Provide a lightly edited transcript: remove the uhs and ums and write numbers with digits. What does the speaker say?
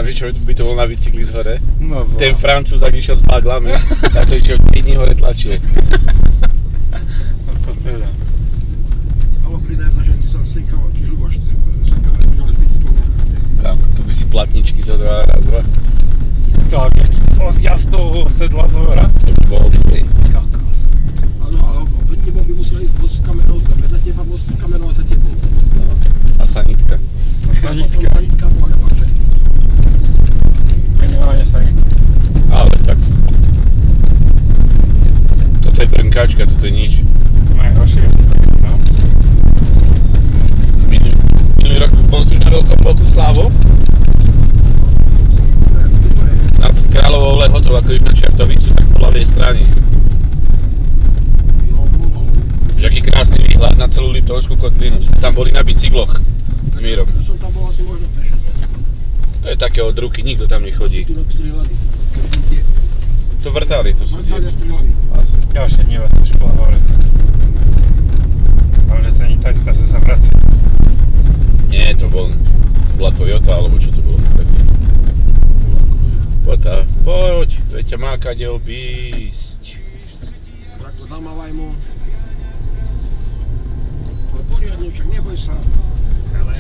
vieš, čo by to bol na bicykli z hore? No, ten Francúz, ak išiel s baglami, tak to išiel 3 dní hore tlačil. No to teda. Ale pridaj sa, že ty sa sekal, aký ľuboš, sekal, že by bicyklom. Kámko, tu by si platničky zodrala raz, dva. Tak, ja z toho sedla z hora. To by bolo ty. Kakos. Áno, ale pred tebou by museli ísť voz s kamerou, vedľa teba voz s kamerou a za tebou. A sanitka. Sanitka. Sanitka, pak. Minimálne sanitka. Ale tak. Toto je brnkačka, toto je nič. Najhoršie je to. Minulý rok bol si už na veľkopolku Slávo. Na Kráľovou Lehotov, ako iš na Čertovicu, tak po ľavej strane. Že aký krásny výhľad na celú Liptovskú kotlinu. Sme tam boli na bicykloch s Mírom. Som tam bol asi možno pešo. To je také od ruky, nikto tam nechodí. Tu strieľali. To vrtáli, to sú Vrtáli a strieľali. Ďalšie dnieva to škola hore. Ale že to nie tak, zase sa vracia. Nie, to bola Toyota, alebo čo to bolo? Poď, veď ťa má kade obísť. Tak zamávaj mu. Poriadne, však neboj sa. Ale